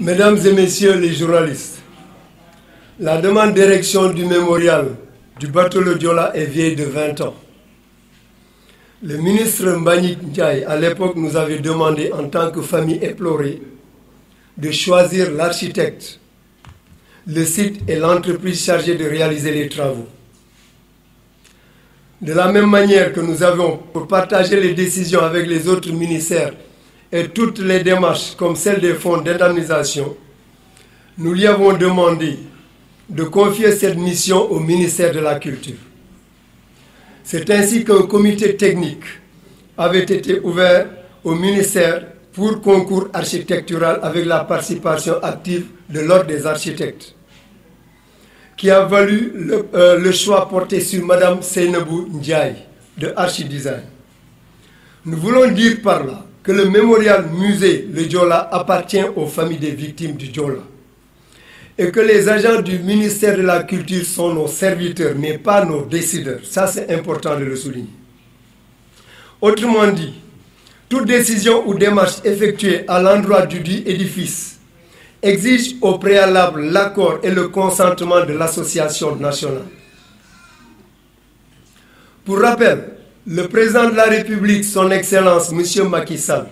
Mesdames et messieurs les journalistes, la demande d'érection du mémorial du bateau le Joola est vieille de 20 ans. Le ministre Mbagnick Ndiaye, à l'époque, nous avait demandé, en tant que famille éplorée, de choisir l'architecte, le site et l'entreprise chargée de réaliser les travaux. De la même manière que nous avons, pour partager les décisions avec les autres ministères et toutes les démarches comme celle des fonds d'indemnisation, nous lui avons demandé de confier cette mission au ministère de la Culture. C'est ainsi qu'un comité technique avait été ouvert au ministère pour concours architectural avec la participation active de l'Ordre des architectes, qui a valu le choix porté sur Mme Seynabou Ndiaye de Archidesign. Nous voulons dire par là que le mémorial musée Le Joola appartient aux familles des victimes du Joola et que les agents du ministère de la Culture sont nos serviteurs, mais pas nos décideurs. Ça, c'est important de le souligner. Autrement dit, toute décision ou démarche effectuée à l'endroit du dit édifice exige au préalable l'accord et le consentement de l'association nationale. Pour rappel, le président de la République, son Excellence, M. Macky Sall,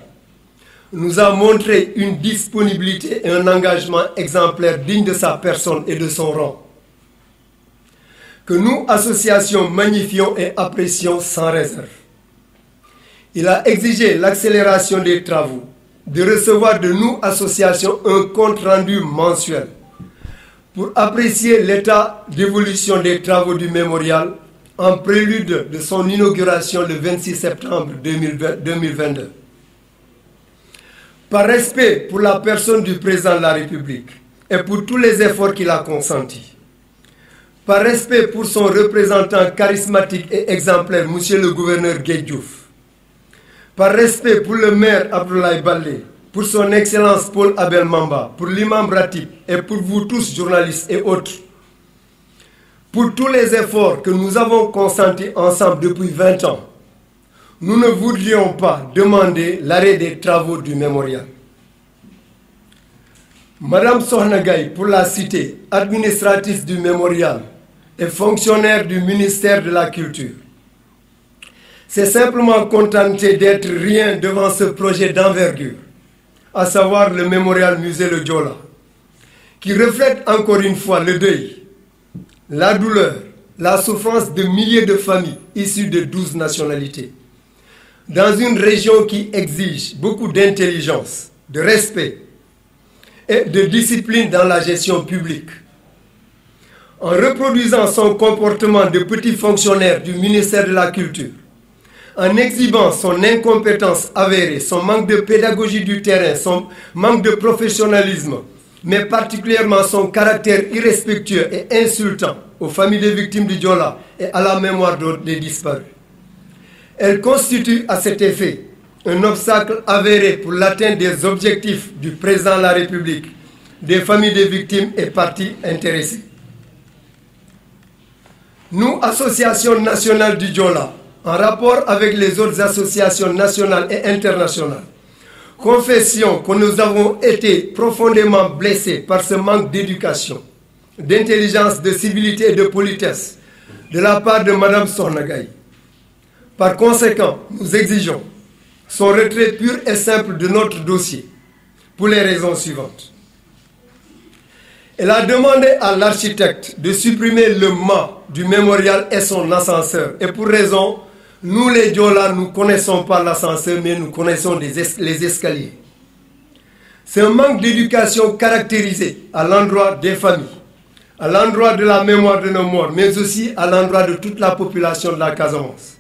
nous a montré une disponibilité et un engagement exemplaire digne de sa personne et de son rang, que nous, associations, magnifions et apprécions sans réserve. Il a exigé l'accélération des travaux, de recevoir de nous, associations, un compte-rendu mensuel pour apprécier l'état d'évolution des travaux du mémorial en prélude de son inauguration le 26 septembre 2022. Par respect pour la personne du président de la République et pour tous les efforts qu'il a consentis, par respect pour son représentant charismatique et exemplaire, M. le gouverneur Guèye Diouf, par respect pour le maire Abdoulaye Baldé, pour son Excellence Paul Abel Mamba, pour l'imam Ratib et pour vous tous, journalistes et autres, pour tous les efforts que nous avons consentis ensemble depuis 20 ans, nous ne voudrions pas demander l'arrêt des travaux du mémorial. Madame Sokhna Gaye, pour la cité, administratrice du mémorial et fonctionnaire du ministère de la Culture, s'est simplement contentée d'être rien devant ce projet d'envergure, à savoir le mémorial musée Le Joola, qui reflète encore une fois le deuil, la douleur, la souffrance de milliers de familles issues de 12 nationalités, dans une région qui exige beaucoup d'intelligence, de respect et de discipline dans la gestion publique. En reproduisant son comportement de petit fonctionnaire du ministère de la Culture, en exhibant son incompétence avérée, son manque de pédagogie du terrain, son manque de professionnalisme, mais particulièrement son caractère irrespectueux et insultant aux familles des victimes du Joola et à la mémoire des disparus. Elle constitue à cet effet un obstacle avéré pour l'atteinte des objectifs du président de la République, des familles des victimes et parties intéressées. Nous, Association nationale du Joola, en rapport avec les autres associations nationales et internationales, confessions que nous avons été profondément blessés par ce manque d'éducation, d'intelligence, de civilité et de politesse de la part de Mme Sokhna Gaye. Par conséquent, nous exigeons son retrait pur et simple de notre dossier pour les raisons suivantes. Elle a demandé à l'architecte de supprimer le mât du mémorial et son ascenseur. Et pour raison, nous les Joola, nous ne connaissons pas l'ascenseur, mais nous connaissons les escaliers. C'est un manque d'éducation caractérisé à l'endroit des familles, à l'endroit de la mémoire de nos morts, mais aussi à l'endroit de toute la population de la Casamance.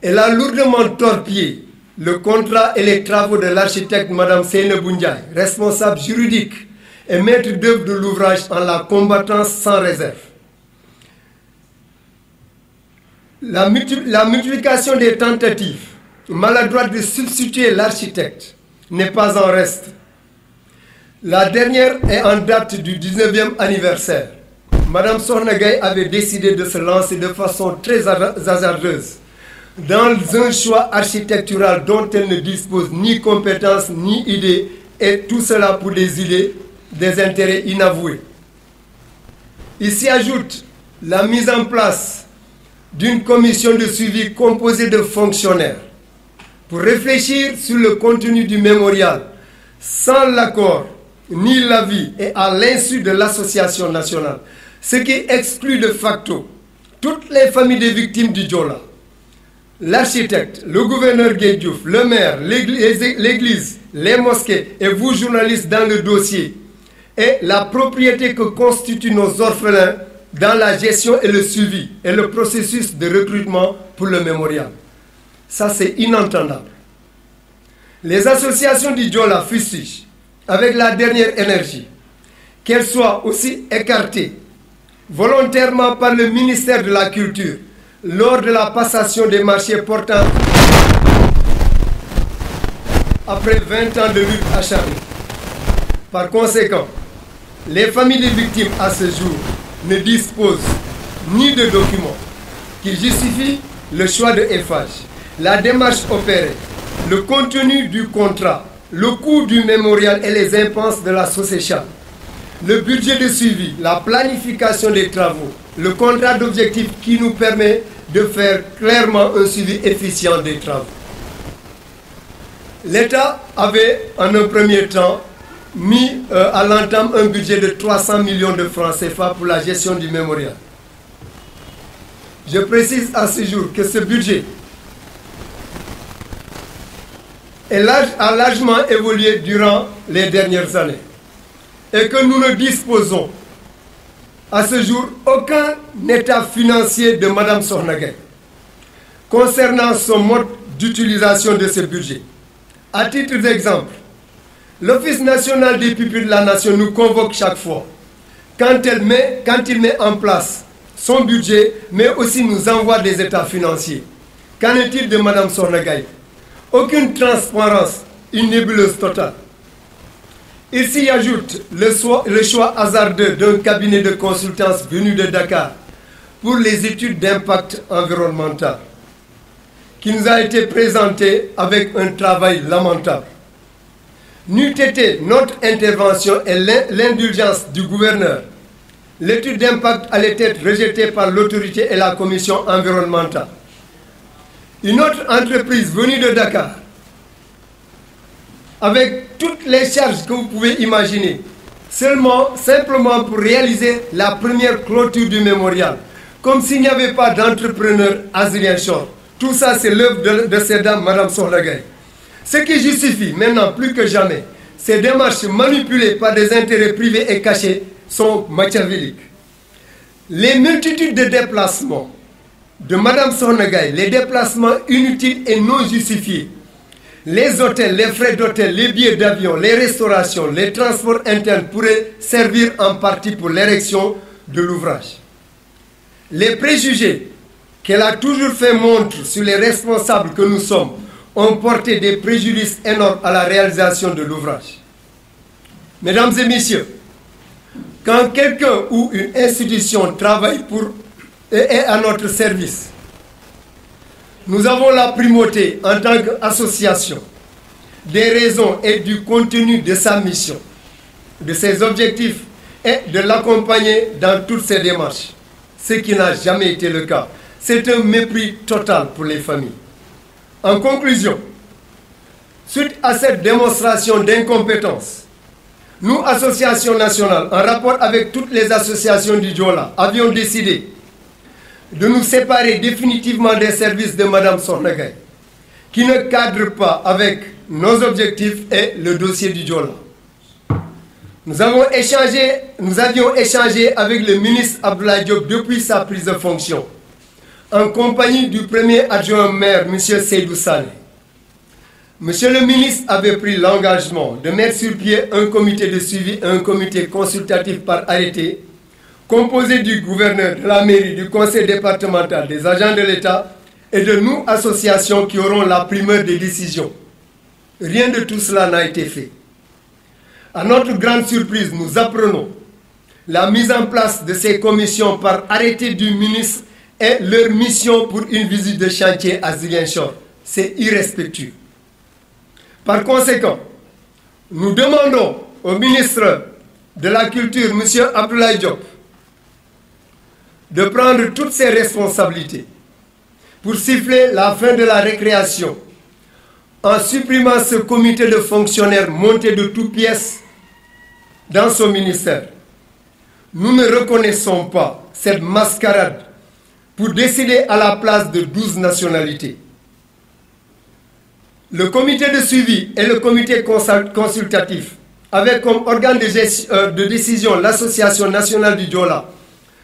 Elle a lourdement torpillé le contrat et les travaux de l'architecte Mme Seynabou Ndiaye, responsable juridique et maître d'œuvre de l'ouvrage, en la combattant sans réserve. La multiplication des tentatives maladroites de substituer l'architecte n'est pas en reste. La dernière est en date du 19e anniversaire. Mme Sokhna Gaye avait décidé de se lancer de façon très hasardeuse dans un choix architectural dont elle ne dispose ni compétences ni idées et tout cela pour des idées, des intérêts inavoués. Il s'y ajoute la mise en place d'une commission de suivi composée de fonctionnaires pour réfléchir sur le contenu du mémorial sans l'accord ni l'avis et à l'insu de l'association nationale, ce qui exclut de facto toutes les familles des victimes du Joola. L'architecte, le gouverneur Guèye Diouf, le maire, l'église, les mosquées et vous journalistes dans le dossier et la propriété que constituent nos orphelins dans la gestion et le suivi et le processus de recrutement pour le mémorial. Ça, c'est inentendable. Les associations du Joola fustigent avec la dernière énergie qu'elles soient aussi écartées volontairement par le ministère de la Culture lors de la passation des marchés portant après 20 ans de lutte acharnée. Par conséquent, les familles des victimes à ce jour ne disposent ni de documents qui justifient le choix de Eiffage, la démarche opérée, le contenu du contrat, le coût du mémorial et les impenses de la Soséchane, le budget de suivi, la planification des travaux, le contrat d'objectif qui nous permet de faire clairement un suivi efficient des travaux. L'État avait en un premier temps mis à l'entame un budget de 300 millions de francs CFA pour la gestion du mémorial. Je précise à ce jour que ce budget a largement évolué durant les dernières années et que nous ne disposons à ce jour aucun état financier de Mme Sokhna Gaye concernant son mode d'utilisation de ce budget. À titre d'exemple, l'Office national des pupilles de la nation nous convoque chaque fois quand il met en place son budget, mais aussi nous envoie des états financiers. Qu'en est-il de Mme Sokhna Gaye? Aucune transparence, une nébuleuse totale. Il s'y ajoute le choix hasardeux d'un cabinet de consultance venu de Dakar pour les études d'impact environnemental, qui nous a été présenté avec un travail lamentable. N'eût été notre intervention et l'indulgence du gouverneur, l'étude d'impact allait être rejetée par l'autorité et la commission environnementale. Une autre entreprise venue de Dakar, avec toutes les charges que vous pouvez imaginer, simplement pour réaliser la première clôture du mémorial, comme s'il n'y avait pas d'entrepreneur à Ziguinchor. Tout ça, c'est l'œuvre de cette dame, Mme Sokhna Gaye. Ce qui justifie maintenant plus que jamais ces démarches manipulées par des intérêts privés et cachés sont machiavéliques. Les multitudes de déplacements de Mme Sokhna Gaye, les déplacements inutiles et non justifiés, les hôtels, les frais d'hôtel, les billets d'avion, les restaurations, les transports internes pourraient servir en partie pour l'érection de l'ouvrage. Les préjugés qu'elle a toujours fait montre sur les responsables que nous sommes ont porté des préjudices énormes à la réalisation de l'ouvrage. Mesdames et messieurs, quand quelqu'un ou une institution travaille et est à notre service, nous avons la primauté en tant qu'association des raisons et du contenu de sa mission, de ses objectifs et de l'accompagner dans toutes ses démarches, ce qui n'a jamais été le cas. C'est un mépris total pour les familles. En conclusion, suite à cette démonstration d'incompétence, nous, Association nationale, en rapport avec toutes les associations du Joola, avions décidé de nous séparer définitivement des services de Mme Sokhna Gaye, qui ne cadrent pas avec nos objectifs et le dossier du Joola. Nous avions échangé avec le ministre Abdoulaye Diop depuis sa prise de fonction, en compagnie du premier adjoint maire, M. Seydou Sané. Monsieur le ministre avait pris l'engagement de mettre sur pied un comité de suivi et un comité consultatif par arrêté, composé du gouverneur, de la mairie, du conseil départemental, des agents de l'État et de nous, associations qui auront la primeur des décisions. Rien de tout cela n'a été fait. À notre grande surprise, nous apprenons la mise en place de ces commissions par arrêté du ministre et leur mission pour une visite de chantier à Ziguinchor. C'est irrespectueux. Par conséquent, Nous demandons au ministre de la Culture, M. Abdoulaye Diop, de prendre toutes ses responsabilités pour siffler la fin de la récréation en supprimant ce comité de fonctionnaires monté de toutes pièces dans son ministère. Nous ne reconnaissons pas cette mascarade pour décider à la place de 12 nationalités. Le comité de suivi et le comité consultatif, avec comme organe de décision l'Association nationale du Diola,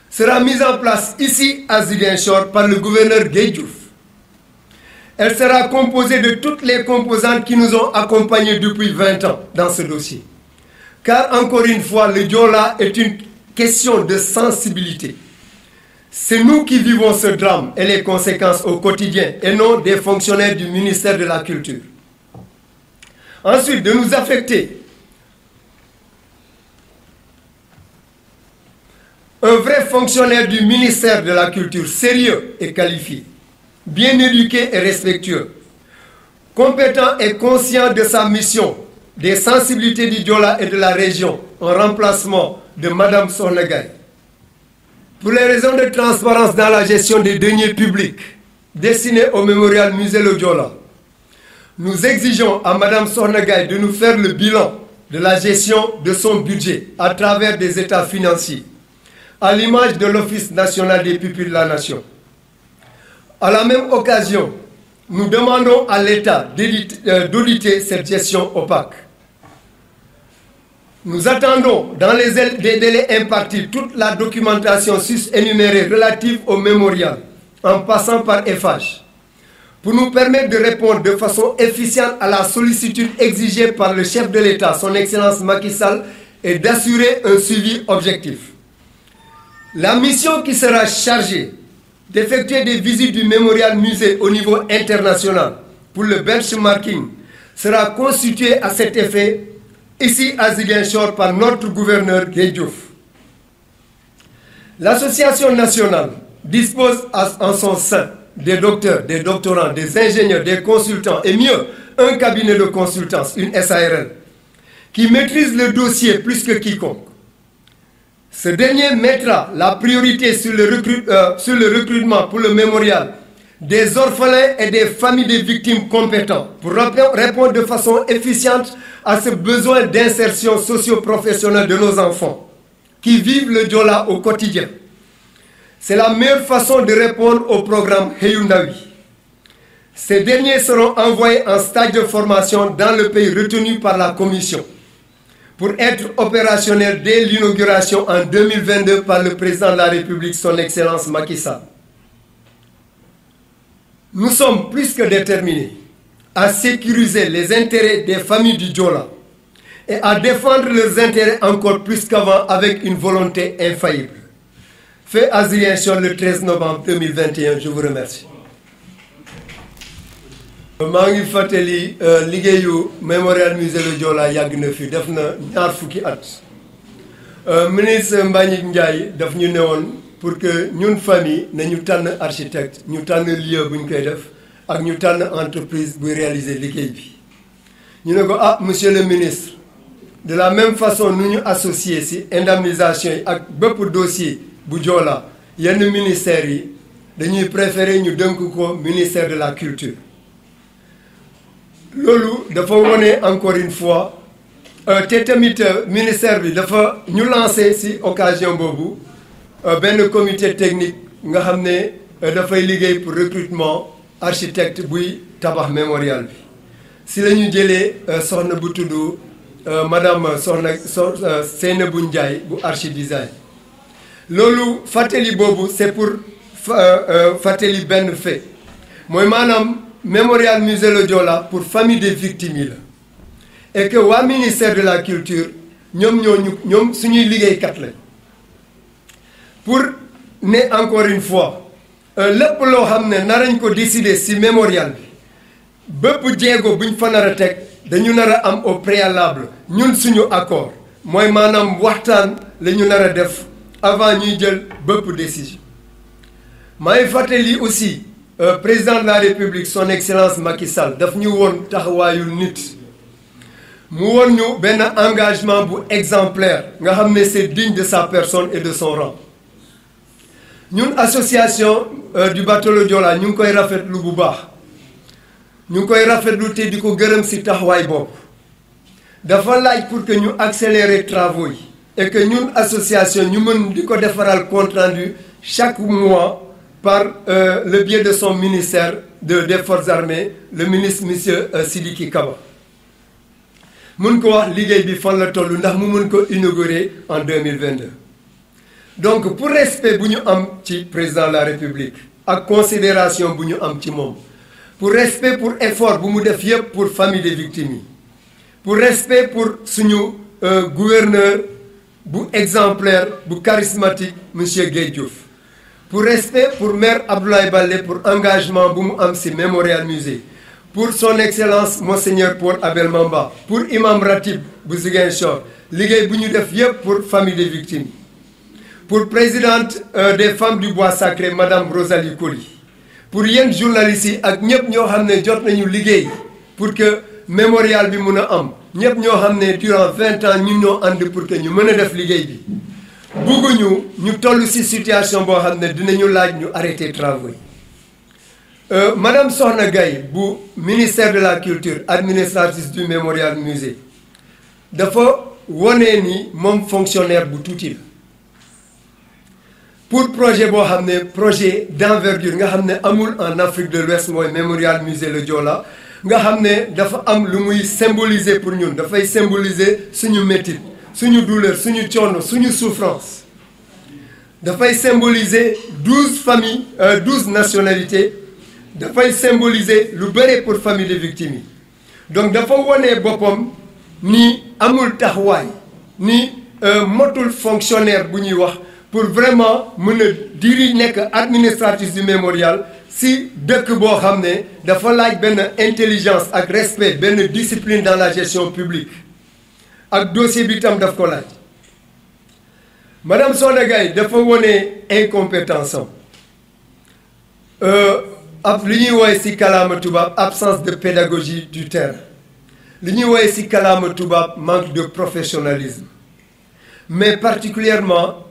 sera mise en place ici à Ziguinchor par le gouverneur Guèye Diouf. Elle sera composée de toutes les composantes qui nous ont accompagnés depuis 20 ans dans ce dossier. Car encore une fois, le Diola est une question de sensibilité. C'est nous qui vivons ce drame et les conséquences au quotidien et non des fonctionnaires du ministère de la Culture. Ensuite, de nous affecter un vrai fonctionnaire du ministère de la Culture, sérieux et qualifié, bien éduqué et respectueux, compétent et conscient de sa mission, des sensibilités du Diola et de la région, en remplacement de Mme Sokhna Gaye. Pour les raisons de transparence dans la gestion des deniers publics destinés au mémorial Musée Le Diola, nous exigeons à Mme Sokhna Gaye de nous faire le bilan de la gestion de son budget à travers des états financiers, à l'image de l'Office national des pupilles de la nation. À la même occasion, nous demandons à l'État d'auditer cette gestion opaque. Nous attendons, dans les délais impartis, toute la documentation sus-énumérée relative au mémorial, en passant par FH, pour nous permettre de répondre de façon efficiente à la sollicitude exigée par le chef de l'État, son Excellence Macky Sall, et d'assurer un suivi objectif. La mission qui sera chargée d'effectuer des visites du mémorial musée au niveau international pour le benchmarking sera constituée à cet effet ici à Ziguinchor par notre gouverneur Guèye Diouf. L'association nationale dispose en son sein des docteurs, des doctorants, des ingénieurs, des consultants et mieux, un cabinet de consultance, une SARL, qui maîtrise le dossier plus que quiconque. Ce dernier mettra la priorité sur le recrutement pour le mémorial des orphelins et des familles des victimes compétents pour répondre de façon efficiente à ce besoin d'insertion socio-professionnelle de nos enfants qui vivent le Diola au quotidien. C'est la meilleure façon de répondre au programme Heyundawi. Ces derniers seront envoyés en stage de formation dans le pays retenu par la Commission pour être opérationnels dès l'inauguration en 2022 par le président de la République, son Excellence Macky Sall. Nous sommes plus que déterminés à sécuriser les intérêts des familles du Diola et à défendre leurs intérêts encore plus qu'avant avec une volonté infaillible. Fait à Ziguinchor le 13 novembre 2021, je vous remercie. maa ngi fàttali liggéeyu mémorial musée Le Diola yàgg na fi def na ñaar fukki at ministre Mbagnick Ndiaye daf ñu newoon pour que ñun famille nañu tànn architecte ñu tànn lieu bu ñu koy def ak ñu tànn entreprise buy réaliser liggéey bi ñu ne ko monsieur le ministre de la même façon nu ñu associé si indemnisation yi ak bépp dossier bu Diola yenn ministères yi dañuy préférer ñu dënk ko ministère de la culture. Lolo dafa wone encore une fois te tamit ministère bi dafa ñu lancer ci occasion bobu ben comité technique nga xamné dafay liggéey pour recrutement architecte buy tabax mémorial bi si lañu jëlé soxna bu tuddu madame soxna Seynabou Ndiaye bu archidesign lolu fateli bobu c'est pour fateli ben fait moy manam mémorial musée Le Diola pour famille des victimes et que wa ministère de la culture ñom suñuy liggéey kat la pour ne encore une fois lepp lo xamné narañ ko décider ci mémorial bi bepp djégo buñ fa nara tek dañu nara am au préalable ñun suñu accord moy manam waxtaan lañu nara def avant ñuy jël bepp décision may fateli aussi président de la République, son Excellence Macky Sall, daf ñu won taxawayu nit mu won ñu benn engagement bu exemplaire nga xam ne c'est digne de sa personne et de son rang ñun association du bateau le Joola ñu ngi koy rafetlu bu baax ñu ngi koy rafetlu te di ko gërëm ci taxawaay bopp dafa laaj pour que ñu accélérer travaux yi et que ñun association ñu mën di ko defaral compte rendu chaque mois par le biais de son ministère des forces armées le ministre monsieur Sidiki Kaba mun ko wax liggéey bi fan la toll ndax mu mën ko inaugurer en 2022 donc pour respect bu ñu am ci président de la République ak considération bu ñu am ci moom pour respect pour effort bu mu def yépp pour famille des victimes yi pour respect pour suñu gouverneur bu exemplaire bu charismatique monsieur Guèye Diouf pour respect pour maire Abdoulaye Baldé pour engagement bu mu am ci Mémorial Musée pour son excellence monseigneur Paul Abel Mamba pour imam Ratib bu Ziguinchor liggéey bu ñu def yépp pour famille des victimes pour présidente des femmes du bois sacré madame Rosalie Coly pour yéen journalistes yi ak ñëpp ñoo xam ne jot nañu liggéey pour que mémorial bi mun a am ñëpp ñoo xam ne durant 20 ans ñun ñoo ànd pour que ñu mën a def liggéey bi bugguñu ñu toll ci situation boo xam ne dinañu laaj ñu arrêter travaux yi madame Soxna Gaye bu ministère de la culture administratrice du mémorial musée dafa wone ni moom fonctionnaire bu tuuti la pour projet boo xam ne projet d'envergure nga xam ne amul en Afrique de l'Ouest mooy mémorial musée le Joola nga xam ne dafa am lu muy symboliser pour ñun dafay symboliser suñu métit suñu douleur suñu coono suñu souffrance dafay symboliser 12 familles 12 nationalités dafay symboliser lu bëre pour famille des victimes yi donc dafa wone boppam ni amul taxawaay ni motul fonctionnaire bu ñuy wax pour vraiment mën a diri nekk administratrice du mémorial si dëkk boo xam ne dafa laaj benn intelligence ak respect benn discipline dans la gestion publique ak dossier bi tam daf ko laaj madame Soxna Gaye dafa wone incompétence am li ñuy woowee ci kàllaama tubaab absence de pédagogie du terrain li ñuy woowee ci kàllaama tubaab manque de professionnalisme mais particulièrement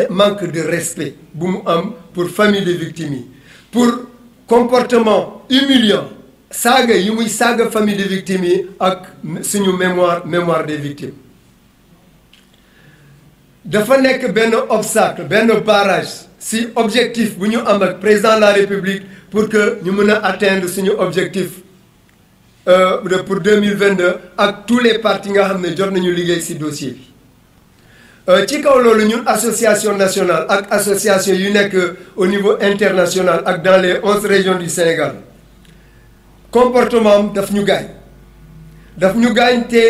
manque de respect bu mu am pour famille des victimes yi pour comportement humiliant saaga yi muy saaga famille des victimes yi ak suñu mémoire des victimes dafa nekk benn obstacle benn barrage si objectif bu ñu am ak président de la République pour que ñu mën a atteindre suñu objectif pour 2022 ak tous les partis nga xam ne jot nañu liggéey si dossier bi ci kaw loolu ñun association nationale ak association yu nekk au niveau international ak dans les 11 régions du Sénégal comportement am daf ñu gaañ te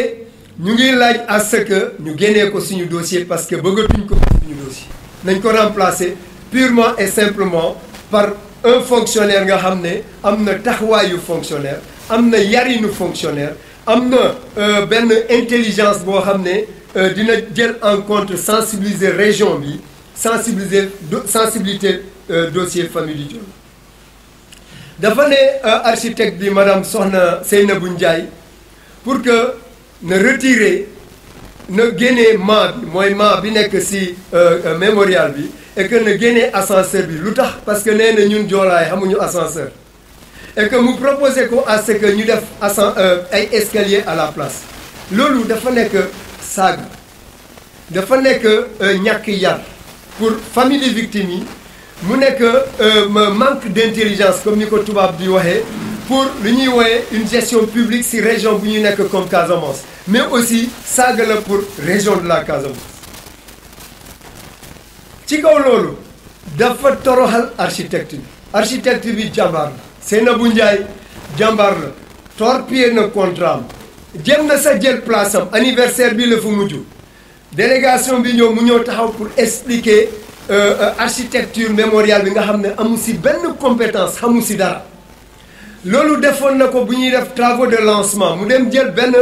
ñu ngi laaj à ce que ñu génnee ko suñu dossier parce que bëggatuñ ko suñu dossier nañ ko remplacer purement et simplement par un fonctionnaire nga xam ne am na taxawaayu fonctionnaire am na yarinu fonctionnaire am na benn intelligence boo xam ne dina jël en compte sensibiliser région bi sensibilité dossier famille du Joola dafa ne architecte bi madame Soxna Seynabou Ndiaye pour que na retirer na génnee mât bi mooy mât bi nekk ci mémorial bi et que na génnee ascenseur bi lu tax parce que nee na ñun joolaay xamuñu ascenseur et que mu proposé ko à ce que ñu def ay escalier à la place loolu dafa nekk saaga dafa nekk ñàkk yar pour famille des victimes yi mu nekk manque d'intelligence comme ni ko tubaab di waxee pour lu ñuy wooye une gestion publique ci région bu ñu nekk comme Casamance mais aussi saaga la pour région de la Casamance ci kaw loolu dafa toroxal architecte bi jàmbaar la Seynabou Ndiaye jàmbaar la torpiller na contrat am jéem na sa jël place am anniversaire bi la fu mujj délégation bi ñëw mu ñëw taxaw pour expliquer architecture mémoriale bi nga xam ne amu ci benn compétence xamu ci dara loolu defoon na ko bu ñuy def travaux de lancement mu dem jël benn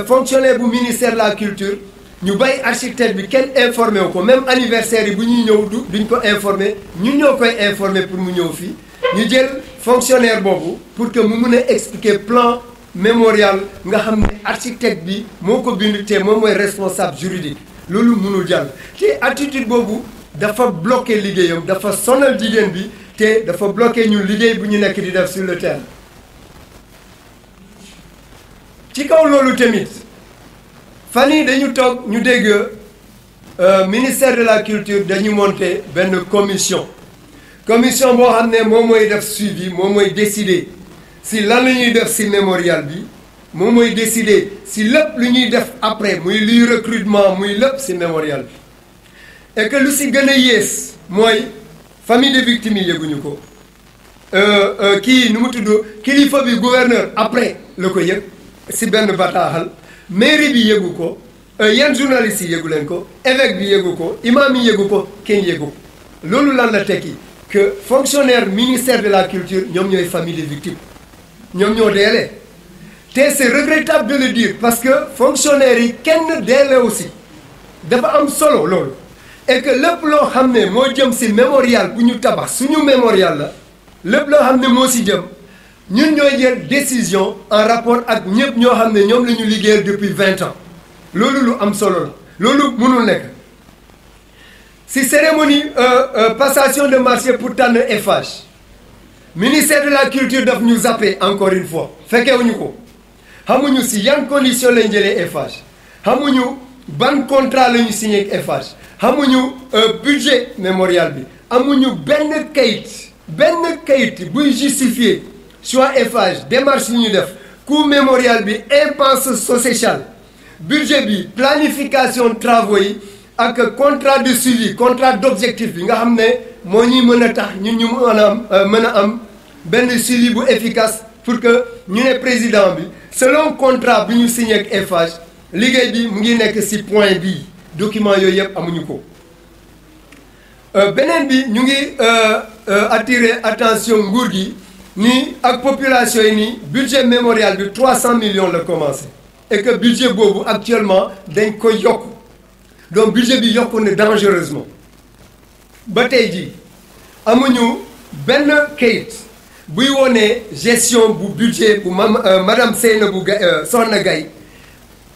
fonctionnaire bu ministère de la culture ñu bàyyi architecte bi kenn informé wu ko même anniversaire yi bu ñuy ñëw duñ ko informé ñun ñoo koy informé pour mu ñëw fii ñu jël fonctionnaire boobu pour que mu mun a expliquer plan mémorial nga xam ne architecte bi moo ko bind te moom mooy responsable juridique loolu mënul jàll te attitude boobu dafa bloqué liggéeyam dafa sonal jigéen bi te dafa bloqué ñu liggéey bu ñu nekk di def sur le terrain ci kaw loolu tamit fan yii dañu toog ñu dégg ministère de la culture dañu monter benn commission boo xam ne moom mooy def suivi moom mooy décider si lan la ñuy def si mémorial bi moom mooy décider si lépp lu ñuy def après muy luy recrutement muy lépp si mémorial bi et que lu si gën a yées mooy famille de victimes yi yëguñu ko kii nu mu tudd kilifa bi gouverneur après la ko yëg si benn bataaxal mairie bi yëgu ko yenn journalistes yi yëgu leen ko évêque bi yëgu ko imam yi yëgu ko kenn yëgu ko loolu lan la tekki que fonctionnaire ministère de la culture ñoom ñooy famille des victimes ñoom ñoo deelee te c'est regrettable de le dire parce que fonctionnaires yi kenn deele aussi dafa am solo loolu et que lépp loo xam ne moo jëm si mémorial bu ñu tabax suñu mémorial la lépp loo xam ne moo si jëm ñun ñooy jël décision en rapport ak ñëpp ñoo xam ne ñoom la ñu liggéeyal depuis 20 ans loolu lu am solo la loolu mënul nekk si cérémonie passation de marché pour tànn Eiffage ministère de la culture daf ñu zappé encore une fois fekkewuñu ko xamuñu si yan condition lañ jëlee Eiffage xamuñu ban contrat la ñu signé ak Eiffage xamuñu budget mémorial bi amuñu benn kayit buy justifier choix Eiffage démarche yi ñu def coût mémorial bi impasse sociale budget bi planification travaux yi ak contrat de suivi contrat d'objectif bi nga xam ne moo ñuy mën a tax ñun ñu mën a am benn suivi bu efficace pour que ñu ne président bi selon contrat bi ñu signé ak Eiffage liggéey bi mu ngi nekk ci point bii document yooyu yëpp amuñu ko beneen bi ñu ngi attirer attention nguur gi ni ak population yi ni budget mémorial bi 300 millions la commencé et que budget boobu actuellement dañ ko yokk donc budget bi yokku ne dangereusement ba tey jii amuñu benn kayit buy wone gestion bu budget bu madame Seynabou Soxna Gaye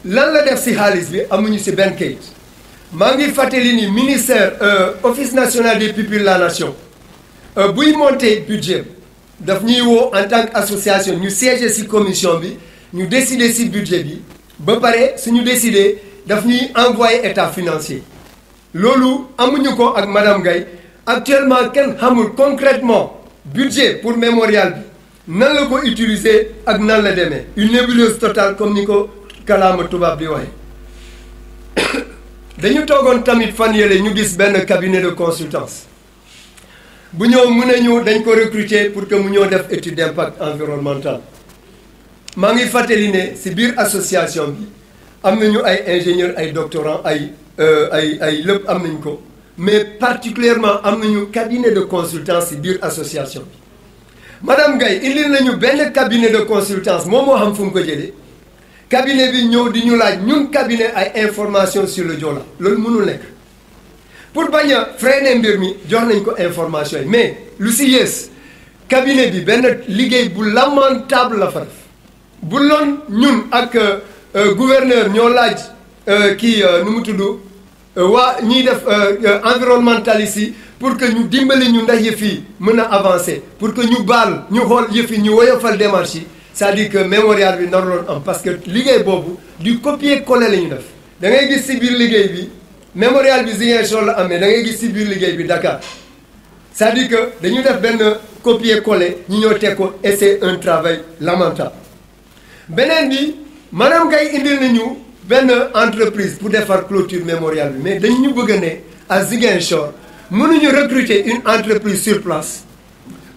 lan la def ci xaalis bi amuñu ci benn kayit maa ngi fàttali ni ministère office national des pupilles de la nation buy monter budget daf ñuy woo en tant qu'association ñu siéger ci commission bi ñu décider ci budget bi ba pare suñu décider daf ñuy envoyer état financier loolu amuñu ko ak madame Gaye actuellement kenn xamul concrètement budget pour mémorial bi nan la ko utiliser ak nan la demee une nébuleuse totale comme ni ko kalaama tubaab di waxee dañu toogoon tamit fan yële ñu gis benn cabinet de consultance bu ñëw mu ne ñu dañ ko recruter pour que mu ñëw def étude d'impact environnemental maa ngi fàttali ne ci biir association bi am nañu ay ingénieurs ay doctorants ay lépp am nañ ko mais particulièrement am nañu cabinet de consultance ci biir association bi madame Gaye indil nañu benn cabinet de consultance moom moo xam fu mu ko jëlee cabinet bi ñëw di ñu laaj ñun cabinet ay information sur le Joola loolu mënul nekk pour bañ a freiner mbir mi jox nañ ko information yi mais lu ci yées cabinet bi benn liggéey bu lamentable la fa def bu loon ñun ak gouverneur ñoo laaj kii nu mu tudd waa ñiy def environnementaliste yi pour que ñu dimbali ñu ndax yëf yi mën a avancer pour que ñu baal ñu xool yëf yi ñu woyofal démarche yi c'est-à-dire que mémorial bi naroon am parce que liggéey boobu du copier-coller la ñu def da ngay gis ci biir liggéey bi mémorial bi Ziguinchor la amee da ngay gis ci biir liggéey bi Dakar c'est-à-dire que dañu def benn copier-coller ñu ñëw teg ko et c'est un travail lamentable beneen bi maanaam Gaye indil nañu benn entreprise pour defar clôture mémorial bi mais dañu ñu bëgg a ne à Ziguinchor mënuñu recruter une entreprise sur place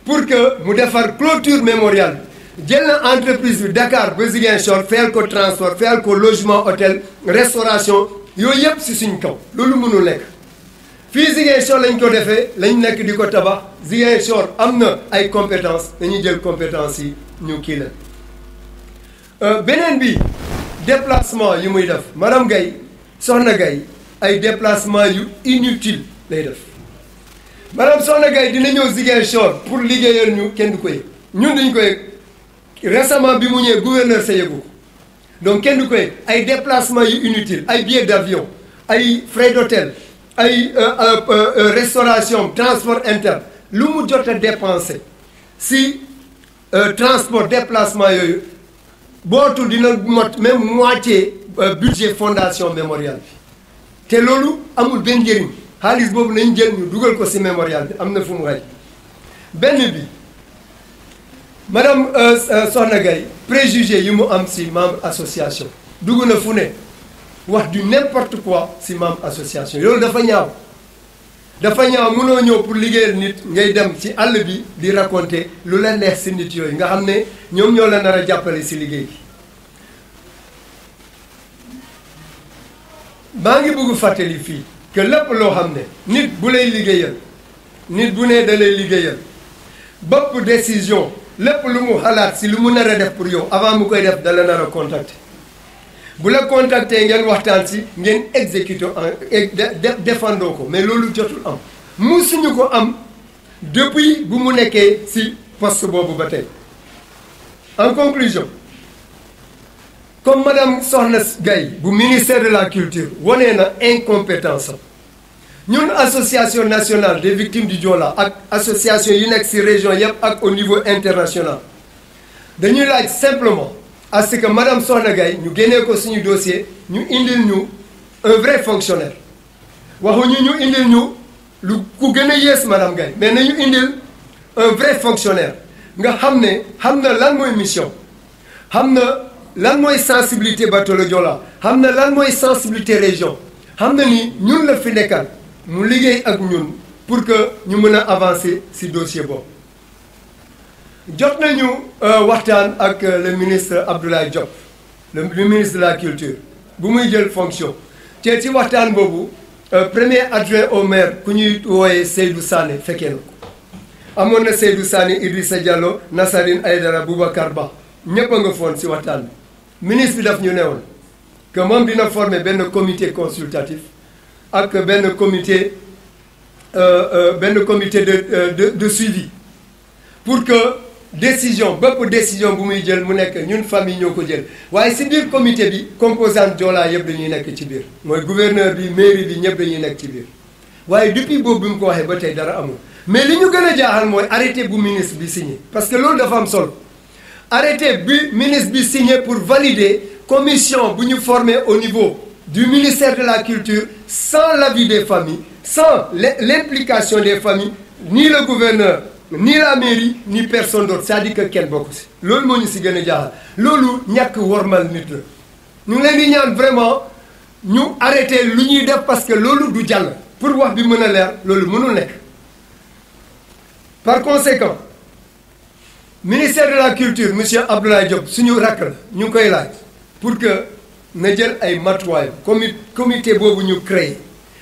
pour que mu defar clôture mémorial bi jël na entreprise bi Dakar ba Ziguinchor fayal ko transport fayal ko logement hôtel restauration yooyu yëpp ci suñ kaw loolu mënul nekk fii Ziguinchor lañ ko defee lañ nekk di ko tabax Ziguinchor am na ay compétences dañuy jël compétences yi ñu kii la beneen bi déplacement yu muy def madame Gaye Soxna Gaye ay déplacement yu inutile lay def madame Soxna Gaye dina ñëw Ziguinchor pour liggéeyal ñu kenn du ko yëg ñun dañu ko yëg récemment bi mu ñëwee gouverneur sa yëgu ko donc kenn du koy ay déplacements yu inutile ay billets d'avion ay frais d'hôtel ay restauration transport interne lu mu jot a dépensé si transport déplacement yooyu bootul dina mot même moitié budget fondation mémorial bi te loolu amul benn njëriñ xaalis boobu nañ jël ñu dugal ko si mémorial bi am na fu mu xaj benn bi madame Soxna Gaye préjugé yi mu am si membre association dugg na fu ne wax du n'importe quoi si membre association loolu dafa ñaaw mënoo ñëw pour liggéeyal nit ngay dem ci àll bi di raconter lu la neex si nit yooyu nga xam ne ñoom ñoo la nar a jàppale si liggéey bi maa ngi bëgg fàttali fii que lépp loo xam ne nit bu lay liggéeyal nit bu ne da lay liggéeyal bopp décision lépp lu mu xalaat si lu mu nar a def pour yow avant mu koy def da la nar a contacter bu la contacter ngeen waxtaan si ngeen exécuter défendoo ko mais loolu jotul am musuñu ko am depuis bu mu nekkee si poste boobu ba tey en conclusion comme madame Soxna Gaye bu ministère de la culture wane na incompétence am ñun association nationale des victimes du Joola ak association yu nekk ci région yëpp ak au niveau international dañuy laaj simplement à ce que madame Soxna Gaye ñu génnee ko suñu dossier ñu indil ñu un vrai fonctionnaire waxuñu ñu indil ñu lu ku gën a yées madame Gaye mais nañu indil un vrai fonctionnaire nga xam ne xam na lan mooy mission xam na lan mooy sensibilité bateau le Joola xam na lan mooy sensibilité région xam na ni ñun la fi nekkal mu liggéey ak ñun pour que ñu mën a avancer ci dossier boobu jot nañu waxtaan ak le ministre Abdoulaye Diop le ministre de la culture bu muy jël fonction te ci waxtaan boobu premier adjoint au maire ku ñuy wooyee Seydou Sané fekkee na ko amoon na Seydou Sané Idrissa Diallo Nassarine Aïdara Boubacar Ba ñëpp a nga foon ci waxtaan bi ministre bi daf ñu newoon que moom dina former benn comité consultatif ak benn comité de suivi pour que décision bépp décision bu muy jël mu nekk ñun famille ñoo ko jël waaye ci biir comité bi composante Joola yëpp dañuy nekk ci biir mooy gouverneur bi mairie bi ñëpp dañuy nekk ci biir waaye depuis boobu bi mu ko waxee ba tey dara amul mais li ñu gën a jaaxal mooy arrêté bu ministre bi signé parce que loolu dafa am solo arrêté bi ministre bi signé pour valider commission bu ñu formé au niveau du ministère de la culture sans l'avis des familles sans l'implication des familles ni le gouverneur ni la mairie ni personne d'autre c'est-à-dire que kenn bokk si loolu moo ñu si gën a jaaxal loolu ñàkk wormal nit la ñu ngi leen di ñaan vraiment ñu arrêté lu ñuy def parce que loolu du jàll pour wax bi mën a leer loolu mënul nekk par conséquent ministère de la culture monsieur Abdoulaye Diop suñu rakk la ñu ngi koy laaj pour que na jël ay matuwaay comité boobu ñu créé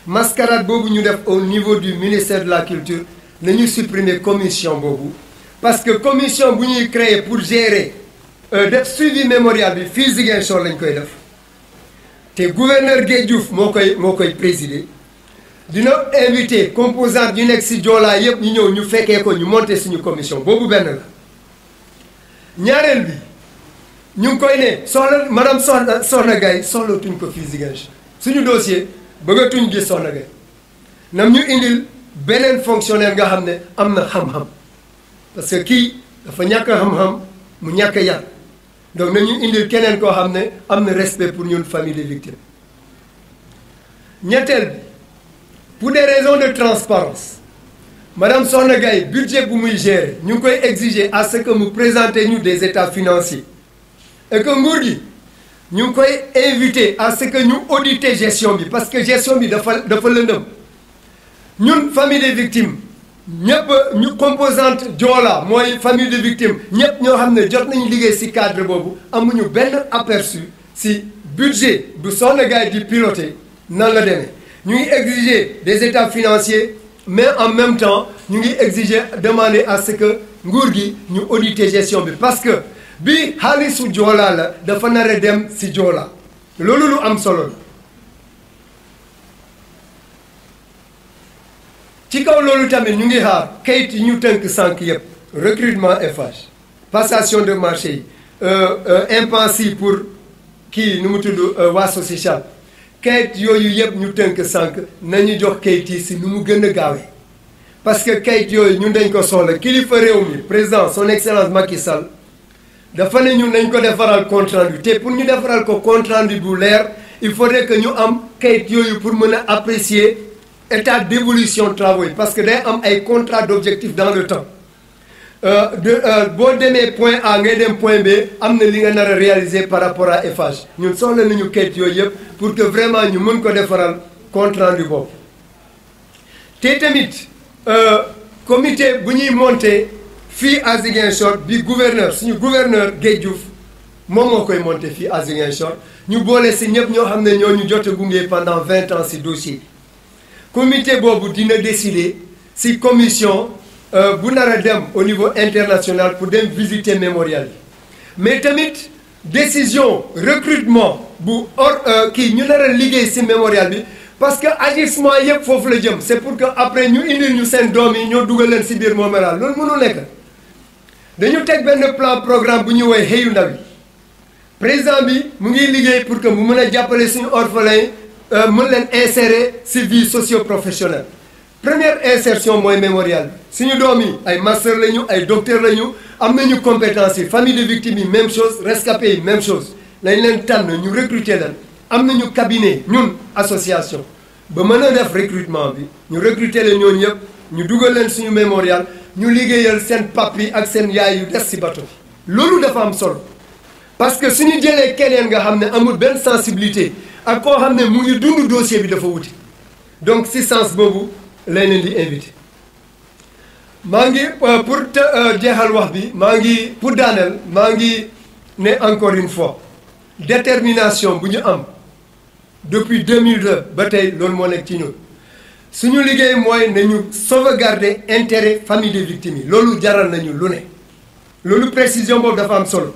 mascarade boobu ñu def au niveau du ministère de la culture nañu supprimer commission boobu parce que commission bu ñuy créer pour gérer def suivi mémorial bi fii Ziguinchor lañ koy def te gouverneur Guèye Diouf moo koy présider dina invité composante ñu nekk ci Joola yëpp ñu ñëw ñu fekkee ko ñu monter suñu commission boobu benn la ñaareel bi ñu ngi koy ne soxla madame Soxna Gaye soxlatuñ ko fii Ziguinchor suñu dossier bëggatuñ gis Soxna Gaye nam ñu indil beneen fonctionnaire nga xam ne am na xam-xam parce que kii dafa ñàkk xam-xam mu ñàkk yar donc nañu indil keneen koo xam ne am na respect pour ñun famille des victimes ñetteel bi pour des raisons de transparence madame Soxna Gaye budget bu muy gérer ñu ngi koy exiger à ce que mu présenter ñu des états financiers et que nguur gi ñu ngi koy inviter à ce que ñu auditer gestion bi parce que gestion bi dafa lëndëm ñun famille des victimes ñëpp ñu composante Joola mooy famille des victimes ñëpp ñoo xam ne jot nañu liggéey ci cadre boobu amuñu benn aperçu ci budget bu Soxna Gaye di piloter nan la demee ñu ngi exiger des états financiers mais en même temps ñu ngi exiger demander à ce que nguur gi ñu auditer gestion bi parce que bi xaalisu Joola la dafa nar a dem ci Joola loolu lu am solo la ci kaw loolu tamit ñu ngi xaar kayit yi ñu tënk sànq yëpp recrutement FH passation de marché impensif pour kii nu mu tudd waaso social kayit yooyu yëpp ñu tënk sànq nañu jox kayit yi si nu mu gën a gaawee parce que kayit yooyu ñun dañ ko soxla kilifa réew mi président son excellence Macky Sall dafa ne ñun nañ ko defaral compte rendu te pour ñu defaral ko compte rendu bu leer il faudrait que ñu am kayit yooyu pour mën a apprécier état d'évolution travaux yi parce que day am ay contrat d'objectif dans le temps boo demee point A ngay dem point B am na li nga nar a réaliser par rapport à Eiffage ñun soxla nañu kayit yooyu yëpp pour que vraiment ñu mën ko defaral compte rendu boobu te tamit comité bu ñuy monter fii à Ziguinchor bi gouverneur suñu gouverneur Guèye Diouf moom moo koy monter fii à Ziguinchor ñu boole si ñëpp ñoo xam ne ñoo ñu jot a gunge pendant 20 ans si dossier comité boobu dina décider si commission bu nar a dem au niveau international pour dem visiter mémorial bi mais tamit décision recrutement bu kii ñu nar a liggéey si mémorial bi parce que agissement yëpp foofu la jëm c'est pour que après ñu indil ñu seen doom yi ñoo dugal leen si biir mémorial loolu mënul nekk dañu teg benn plan programme bu ñu woowee xëyu ndaw yi président bi mu ngi liggéey pour que mu mën a jàppale suñu orphelins mën leen insérer si vie socio-professionnelle première insertion mooy mémorial bi suñu doom yi ay master lañu ay docteur lañu am nañu compétence yi famille de victimes yi même chose rescapés yi même chose lañ leen tànn ñu recruter leen am nañu cabinet ñun association ba mën a def recrutement bi ñu recruter leen ñooñu yëpp ñu dugal leen suñu mémorial ñu liggéeyal seen pap yi ak seen yaay yu des si bato bi loolu dafa am solo parce que suñu jëlee keneen nga xam ne amul benn sensibilité ak koo xam ne mu ngi dund dossier bi dafa wuti donc si sens boobu lay leen di invité maa ngi pour jeexal wax bi maa ngi pour daaneel maa ngi ne encore une fois détermination bu ñu am depuis 2002 ba tey loolu moo nekk ci ñun suñu liggéey mooy nañu sauvegarder intérêt famille des victimes yi loolu jaral nañu lu ne loolu précision boobu dafa am solo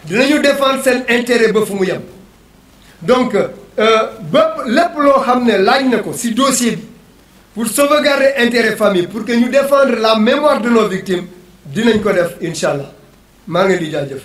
dinañu défendre seen intérêt ba fu mu yem donc ba lépp loo xam ne laaj na ko si dossier bi pour sauvegarder intérêt famille pour que ñu défendre la mémoire de nos victimes dinañ ko def incha allah maa ngi leen di jaajëf